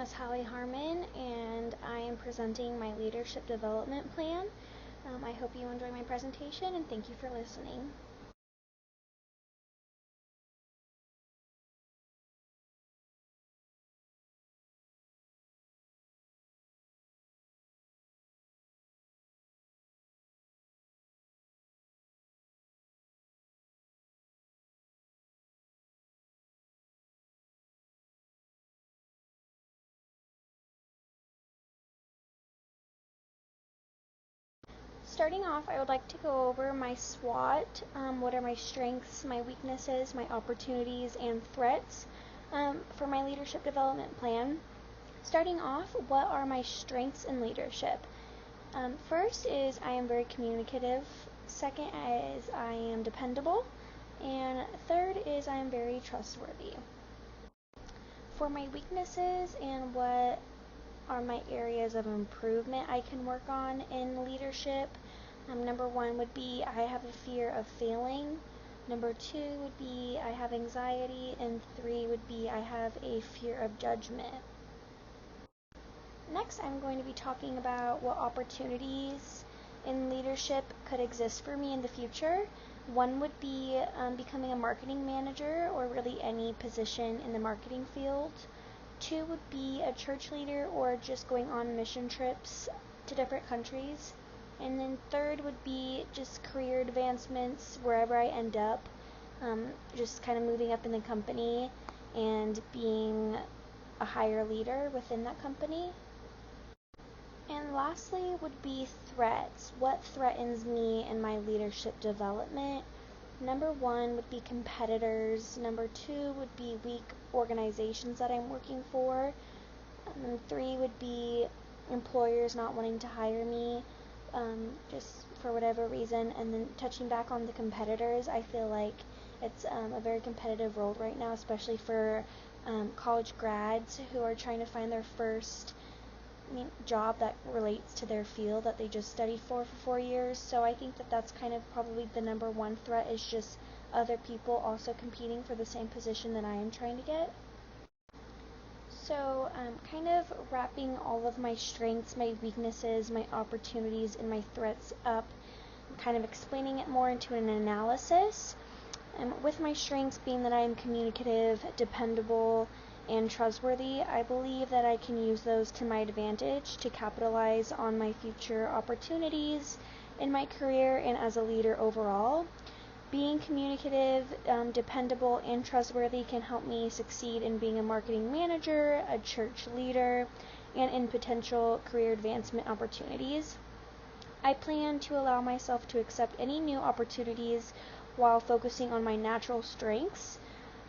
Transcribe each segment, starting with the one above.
is Hallie Harmon, and I am presenting my leadership development plan. I hope you enjoy my presentation, and thank you for listening. Starting off, I would like to go over my SWOT. What are my strengths, my weaknesses, my opportunities, and threats for my leadership development plan. Starting off, what are my strengths in leadership? First is I am very communicative. Second is I am dependable. And third is I am very trustworthy. For my weaknesses and what are my areas of improvement I can work on in leadership, number one would be I have a fear of failing. Number two would be I have anxiety. And three would be I have a fear of judgment. Next, I'm going to be talking about what opportunities in leadership could exist for me in the future. One would be becoming a marketing manager, or really any position in the marketing field. Two would be a church leader, or just going on mission trips to different countries. And then third would be just career advancements wherever I end up, just kind of moving up in the company and being a higher leader within that company. And lastly would be threats. What threatens me in my leadership development? Number one would be competitors. Number two would be weak organizations that I'm working for. Three would be employers not wanting to hire me just for whatever reason. And then touching back on the competitors, I feel like it's a very competitive world right now, especially for college grads who are trying to find their first job that relates to their field that they just studied for 4 years. So I think that that's kind of probably the number one threat, is just other people also competing for the same position that I am trying to get. So kind of wrapping all of my strengths, my weaknesses, my opportunities, and my threats up, kind of explaining it more into an analysis. With my strengths being that I am communicative, dependable, and trustworthy, I believe that I can use those to my advantage to capitalize on my future opportunities in my career and as a leader overall. Being communicative, dependable, and trustworthy can help me succeed in being a marketing manager, a church leader, and in potential career advancement opportunities. I plan to allow myself to accept any new opportunities while focusing on my natural strengths.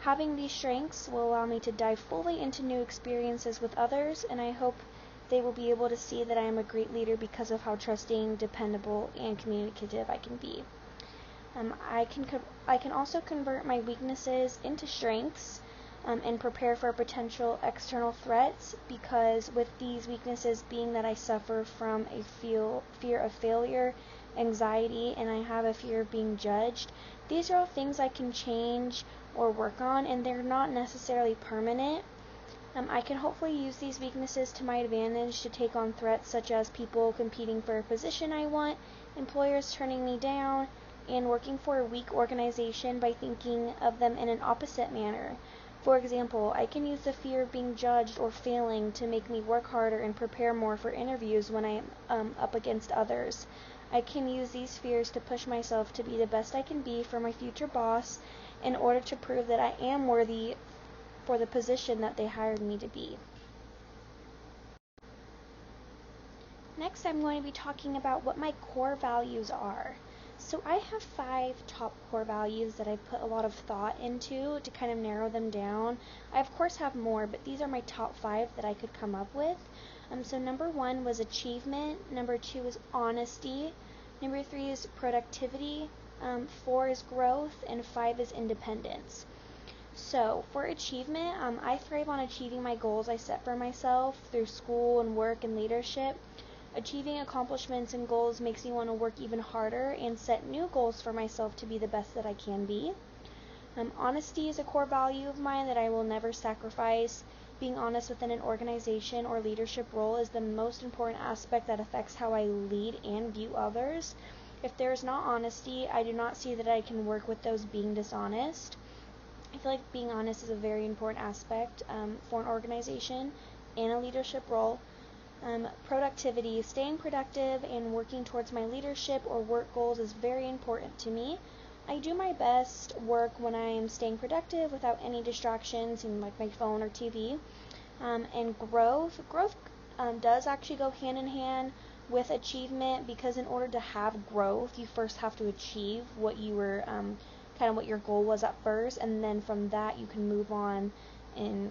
Having these strengths will allow me to dive fully into new experiences with others, and I hope they will be able to see that I am a great leader because of how trusting, dependable, and communicative I can be. I can also convert my weaknesses into strengths and prepare for potential external threats, because with these weaknesses being that I suffer from a fear of failure, anxiety, and I have a fear of being judged, these are all things I can change or work on, and they're not necessarily permanent. I can hopefully use these weaknesses to my advantage to take on threats such as people competing for a position I want, employers turning me down, and working for a weak organization by thinking of them in an opposite manner. For example, I can use the fear of being judged or failing to make me work harder and prepare more for interviews when I am up against others. I can use these fears to push myself to be the best I can be for my future boss in order to prove that I am worthy for the position that they hired me to be. Next, I'm going to be talking about what my core values are. So I have 5 top core values that I've put a lot of thought into to kind of narrow them down. I of course have more, but these are my top 5 that I could come up with. So number 1 was achievement, number 2 is honesty, number 3 is productivity, 4 is growth, and 5 is independence. So for achievement, I thrive on achieving my goals I set for myself through school and work and leadership. Achieving accomplishments and goals makes me want to work even harder and set new goals for myself to be the best that I can be. Honesty is a core value of mine that I will never sacrifice. Being honest within an organization or leadership role is the most important aspect that affects how I lead and view others. If there is not honesty, I do not see that I can work with those being dishonest. I feel like being honest is a very important aspect for an organization and a leadership role. Productivity, staying productive and working towards my leadership or work goals is very important to me. I do my best work when I am staying productive without any distractions, like my phone or TV. And growth does actually go hand in hand with achievement, because in order to have growth, you first have to achieve what you were what your goal was at first, and then from that you can move on and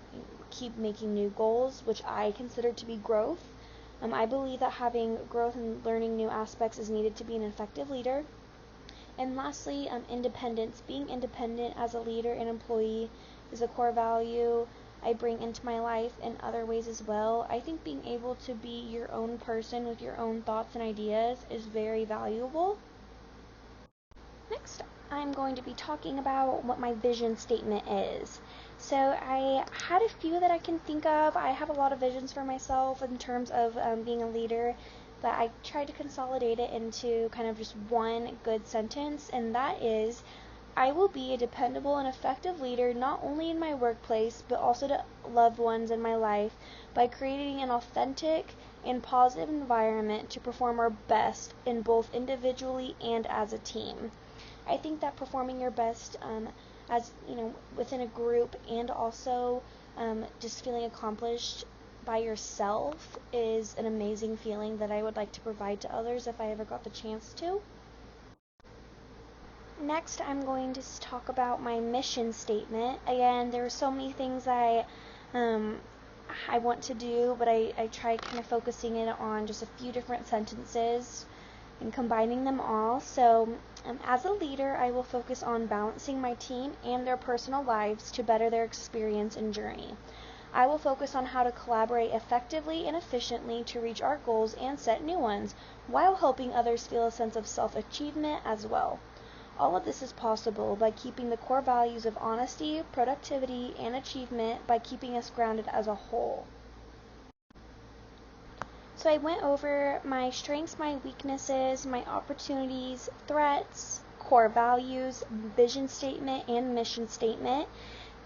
keep making new goals, which I consider to be growth. I believe that having growth and learning new aspects is needed to be an effective leader. And lastly, independence. Being independent as a leader and employee is a core value I bring into my life in other ways as well. I think being able to be your own person with your own thoughts and ideas is very valuable. Next, I'm going to be talking about what my vision statement is. So I had a few that I can think of. I have a lot of visions for myself in terms of being a leader, but I tried to consolidate it into kind of just one good sentence, and that is, I will be a dependable and effective leader not only in my workplace, but also to loved ones in my life by creating an authentic and positive environment to perform our best in both individually and as a team. I think that performing your best as within a group, and also just feeling accomplished by yourself is an amazing feeling that I would like to provide to others if I ever got the chance to. Next, I'm going to talk about my mission statement. Again, there are so many things I want to do, but I try kind of focusing it on just a few different sentences and combining them all. So, as a leader, I will focus on balancing my team and their personal lives to better their experience and journey. I will focus on how to collaborate effectively and efficiently to reach our goals and set new ones, while helping others feel a sense of self-achievement as well. All of this is possible by keeping the core values of honesty, productivity, and achievement by keeping us grounded as a whole. So I went over my strengths, my weaknesses, my opportunities, threats, core values, vision statement, and mission statement.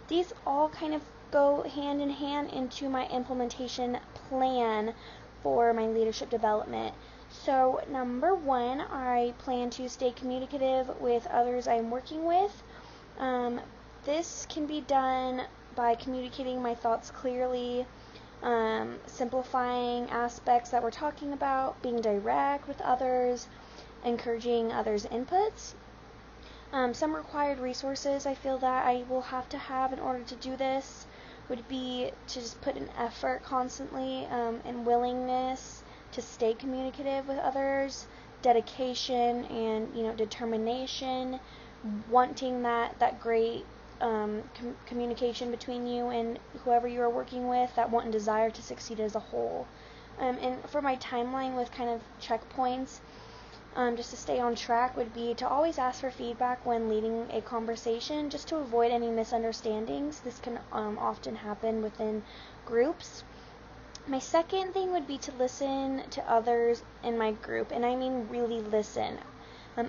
These all kind of go hand in hand into my implementation plan for my leadership development. So number one, I plan to stay communicative with others I'm working with. This can be done by communicating my thoughts clearly, simplifying aspects that we're talking about, being direct with others, encouraging others' inputs. Some required resources I feel that I will have to have in order to do this would be to just put an effort constantly, and willingness to stay communicative with others, dedication and determination, wanting that great communication between you and whoever you are working with, that want and desire to succeed as a whole. And for my timeline with kind of checkpoints, just to stay on track, would be to always ask for feedback when leading a conversation, just to avoid any misunderstandings. This can often happen within groups. My second thing would be to listen to others in my group, and I mean really listen.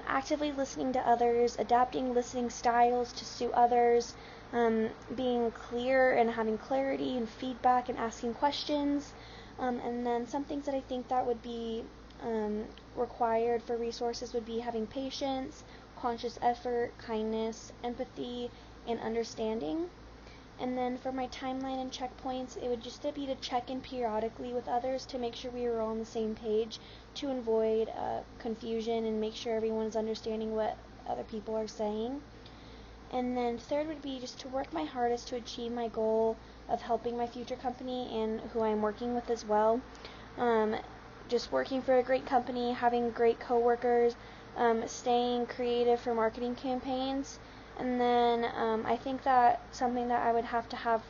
Actively listening to others, adapting listening styles to suit others, being clear and having clarity and feedback and asking questions. And then some things that I think that would be required for resources would be having patience, conscious effort, kindness, empathy, and understanding. And then for my timeline and checkpoints, it would just be to check in periodically with others to make sure we were all on the same page, to avoid confusion and make sure everyone is understanding what other people are saying. And then third would be just to work my hardest to achieve my goal of helping my future company and who I'm working with as well. Just working for a great company, having great coworkers, staying creative for marketing campaigns. And then I think that something that I would have to have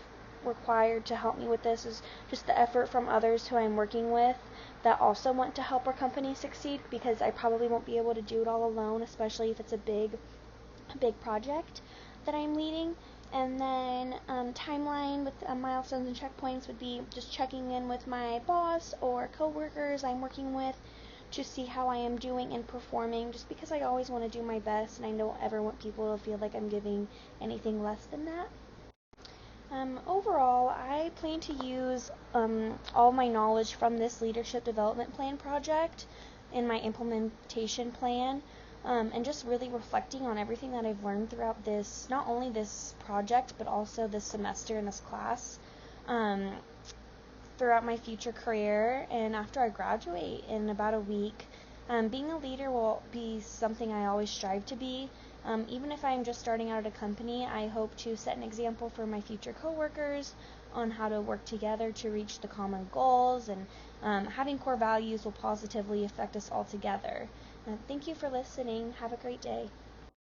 required to help me with this is just the effort from others who I'm working with that also want to help our company succeed, because I probably won't be able to do it all alone, especially if it's a big project. that I'm leading. And then timeline with milestones and checkpoints would be just checking in with my boss or coworkers I'm working with to see how I am doing and performing, just because I always want to do my best and I don't ever want people to feel like I'm giving anything less than that. Overall, I plan to use all my knowledge from this leadership development plan project in my implementation plan, and just really reflecting on everything that I've learned throughout this, not only this project, but also this semester in this class, throughout my future career and after I graduate in about a week. Being a leader will be something I always strive to be. Even if I'm just starting out at a company, I hope to set an example for my future coworkers on how to work together to reach the common goals, and having core values will positively affect us all together. Thank you for listening. Have a great day.